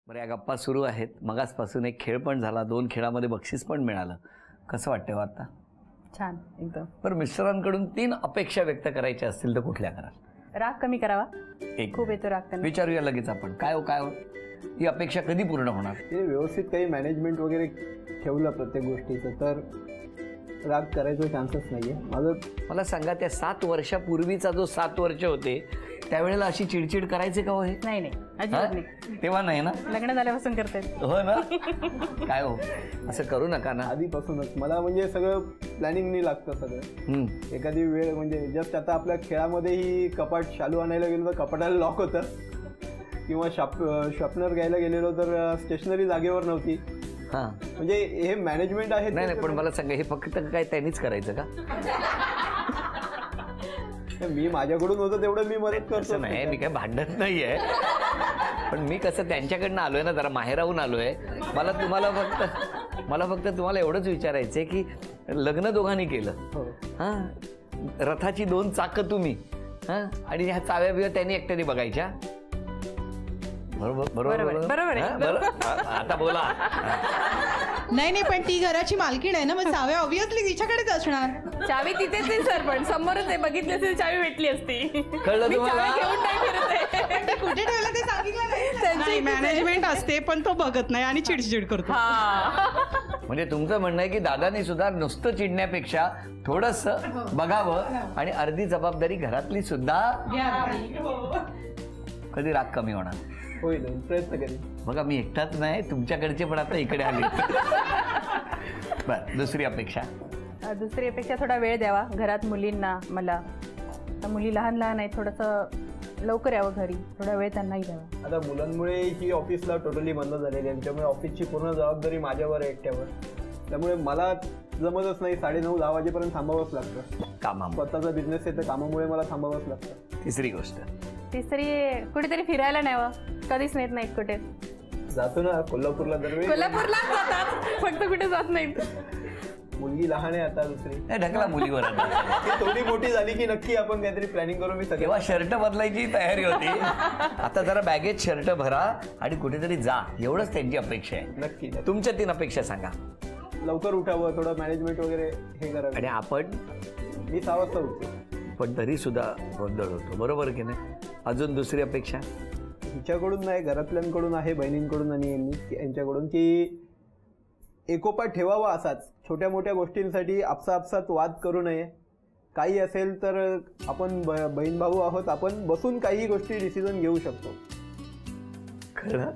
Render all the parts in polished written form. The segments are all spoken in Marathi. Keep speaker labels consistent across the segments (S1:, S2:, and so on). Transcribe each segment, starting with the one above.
S1: बरं, या गप्पा सुरू आहेत. मगासपासून एक खेळ पण झाला, 2 खेळामध्ये बक्षीस पण मिळालं. कसं वाटतंय आता?
S2: छान एकदम.
S1: बरं, मिस्टरांकडून 3 अपेक्षा व्यक्त करायच्या असतील तर कुठल्या कराल?
S2: राग कमी करावा.
S1: एक
S2: खूप येतो राग त्यांना.
S1: विचारूया लगेच आपण. काय हो ही अपेक्षा कधी पूर्ण होणार?
S3: ते व्यवस्थित काही मॅनेजमेंट वगैरे ठेवलं प्रत्येक गोष्टीचं तर राग करायचा चान्सच नाहीये.
S1: मला सांगा, त्या 7 वर्षापूर्वीचा जो 7 वर्ष होते त्यावेळेला अशी चिडचिड करायचे का हो? हे
S2: नाही नाही, अजिबात नाही.
S1: तेव्हा नाही ना?
S2: लग्न झाल्यापासून करते.
S1: हो ना? काय हो, असं करू नका ना.
S3: आधीपासूनच मला म्हणजे सगळं प्लॅनिंगनी लागतं सगळं. एखादी वेळ म्हणजे जस्ट आता आपल्या खेळामध्येही कपाट शालू आणायला गेलो तर कपाटाला लॉक होतं, किंवा शॉर्पनर घ्यायला गेलेलो तर स्टेशनरी जागेवर नव्हती.
S1: हां,
S3: म्हणजे हे मॅनेजमेंट आहे.
S1: नाही नाही, पण मला सांगा, हे फक्त काय त्यांनीच करायचं का?
S3: मी माझ्याकडून होतं तेवढं मी मदत करतो.
S1: नाही, मी काय भांडत नाहीये, पण मी कसं त्यांच्याकडनं आलोय ना, जरा माहेराहून आलोय. मला फक्त तुम्हाला एवढंच विचारायचंय की लग्न दोघांनी केलं. हां, रथाची 2 चाकं तुम्ही, हां, आणि ह्या चाव्या बिव्या त्यांनी एकट्याने बघायच्या. बरोबर बरोबर बरोबर. आता बोला.
S4: नाही नाही, पण ती घराची मालकीण आहे ना, मग चाव्या ऑब्विसली तिच्याकडेच असणार.
S2: चावी तिथेच आहे सर, पण समोरच आहे. बघितली असती चावी भेटली असती.
S1: कळलं तुम्हाला?
S2: घेऊन नाही फिरत आहे.
S4: कुठे ठेवलं ते सांगितलं नाही. मॅनेजमेंट असते पण तो बघत नाही आणि चिडचिड करतो.
S1: म्हणजे तुमचं म्हणणं आहे की दादानी सुद्धा नुसतं चिडण्यापेक्षा थोडंसं बघावं आणि अर्धी जबाबदारी घरातली सुद्धा. कधी राग कमी होणार?
S3: होईल, प्रयत्न करेन.
S1: बघा, मी एकटाच नाही, तुमच्याकडचे पण आता इकडे आले. बरं, दुसरी अपेक्षा
S2: थोडा वेळ द्यावा घरात मुलींना. मला तर मुली लहान लहान आहेत, थोडंसं लवकर यावं घरी, थोडा वेळ त्यांनाही द्यावा.
S3: आता मुलांमुळे ही ऑफिसला टोटली बंद झालेली आहे, त्यामुळे ऑफिसची पूर्ण जबाबदारी माझ्यावर आहे एकट्यावर. त्यामुळे मला जमतच नाही, 9:30-10 वाजेपर्यंत थांबावंच लागतं.
S1: कामामुळे,
S3: स्वतःचा बिझनेस आहे तर कामामुळे मला थांबावंच लागतं.
S1: तिसरी गोष्ट,
S2: कुठेतरी फिरायला न्यावं. कधीच नेत नाहीत कुठे.
S3: जातो ना कोल्हापूरला दरवेळी.
S2: कोल्हापूरला जातात, फक्त कुठे जात नाहीत.
S3: मुलगी लहान आहे आता, दुसरी
S1: ढकला मुलीवर.
S3: थोडी मोठी झाली की नक्की आपण काहीतरी प्लॅनिंग करू. मी
S1: तेव्हा शर्ट बदलायची तयारी होती. आता जरा बॅगेत शर्ट भरा आणि कुठेतरी जा, एवढंच त्यांची अपेक्षा आहे.
S3: नक्की.
S1: तुमच्या 3 अपेक्षा सांगा.
S3: लवकर उठावं, थोडं मॅनेजमेंट वगैरे हे करावं.
S1: आणि आपण?
S3: मी 6 वाजता उठतो,
S1: पण तरी सुद्धा गोंधळ होतो, बरोबर की नाही? अजून दुसरी अपेक्षा
S3: हिच्याकडून नाही, घरातल्यांकडून आहे, बहिणींकडून आणि यांच्याकडून, की एकोपा ठेवावा. असाच छोट्या मोठ्या गोष्टींसाठी आपसात वाद करू नये. काही असेल तर आपण बहीण भाऊ आहोत, आपण बसून काही गोष्टी डिसिजन घेऊ शकतो.
S1: खरं?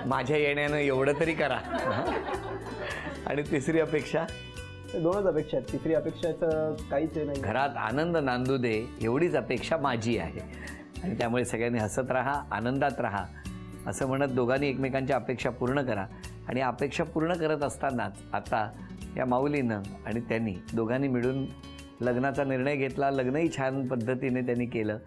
S1: माझ्या येण्यानं एवढं तरी करा. आणि तिसरी अपेक्षा?
S3: 2च अपेक्षा आहेत. तिसरी अपेक्षाचं काहीच नाही.
S1: घरात आनंद नांदू दे, एवढीच अपेक्षा माझी आहे. आणि त्यामुळे सगळ्यांनी हसत राहा, आनंदात राहा, असं म्हणत दोघांनी एकमेकांच्या अपेक्षा पूर्ण करा. आणि अपेक्षा पूर्ण करत असतानाच आता या माऊलीनं आणि त्यांनी दोघांनी मिळून लग्नाचा निर्णय घेतला. लग्नही छान पद्धतीने त्यांनी केलं.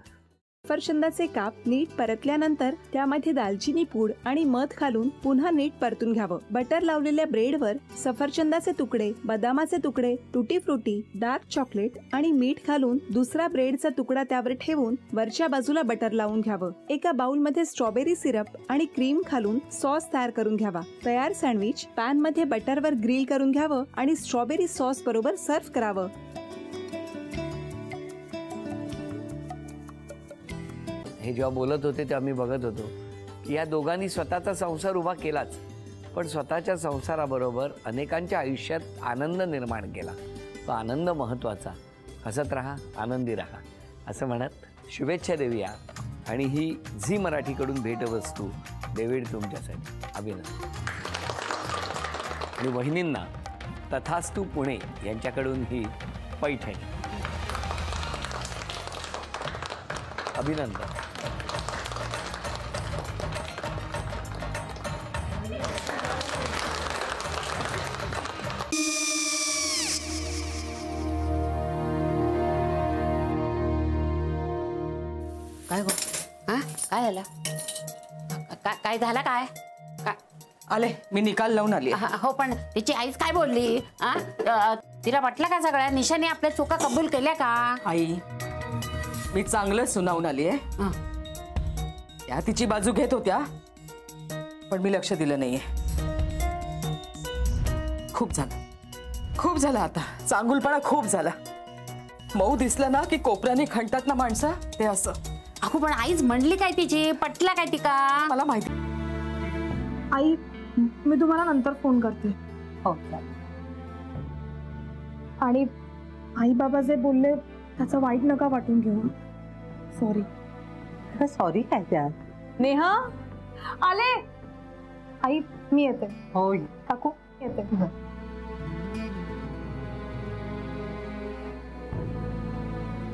S5: सफरचंदाचे काप नीट परतल्यानंतर त्यामध्ये दालचिनी पूड आणि मध घालून पुन्हा नीट परतून घ्यावं. बटर लावलेल्या ब्रेडवर सफरचंदाचे तुकडे, बदामाचे तुकडे, टुटी फ्रुटी, डार्क चॉकलेट आणि मीठ घालून दुसरा ब्रेडचा तुकडा त्यावर ठेवून वरच्या बाजूला बटर लावून घ्यावं. एका बाउलमध्ये स्ट्रॉबेरी सिरप आणि क्रीम घालून सॉस तयार करून घ्यावा. तयार सँडविच पॅन मध्ये बटरवर ग्रिल करून घ्यावं आणि स्ट्रॉबेरी सॉस बरोबर सर्व्ह करावं.
S1: हे जेव्हा बोलत होते तेव्हा मी बघत होतो की या दोघांनी स्वतःचा संसार उभा केलाच, पण स्वतःच्या संसाराबरोबर अनेकांच्या आयुष्यात आनंद निर्माण केला. तो आनंद महत्त्वाचा. हसत राहा, आनंदी राहा, असं म्हणत शुभेच्छा देऊया. आणि ही झी मराठीकडून भेटवस्तू डेव्हिड तुमच्यासाठी. अभिनंदन. आणि वहिनींना तथास्तू पुणे यांच्याकडून ही पैठणी. अभिनंदन.
S6: काय गो? काय झालं? काय झालं? काय
S7: आले, मी निकाल लावून आली.
S6: हो, पण तिची आईच काय बोलली? तिला वाटलं का सगळ्या निशाने आपल्या चुका कबूल केल्या का?
S7: आई, मी चांगलं सुनावून आली आहे. त्या तिची बाजू घेत होत्या, पण मी लक्ष दिलं नाहीये. खूप झालं आता. चांगुलपणा खूप झाला. मऊ दिसलं ना की कोपऱ्याने खणतात ना माणसं, ते असं.
S6: अगो पण आईच म्हणली काय तिची, पटला काय तिका?
S7: मला माहिती.
S8: आई, मी तुम्हाला नंतर फोन करते.
S6: हो.
S8: आणि आई बाबा जे बोलले त्याचं वाईट नका वाटून घेऊ. सॉरी.
S9: सॉरी काय त्या?
S8: नेहा आले. आई मी येते.
S9: होय
S8: काकू येते.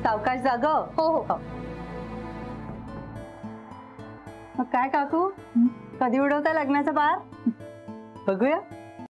S9: सावकाश जाग.
S8: हो हो.
S9: मग काय काकू, कधी उडवता लग्नाचा बार? बघूया.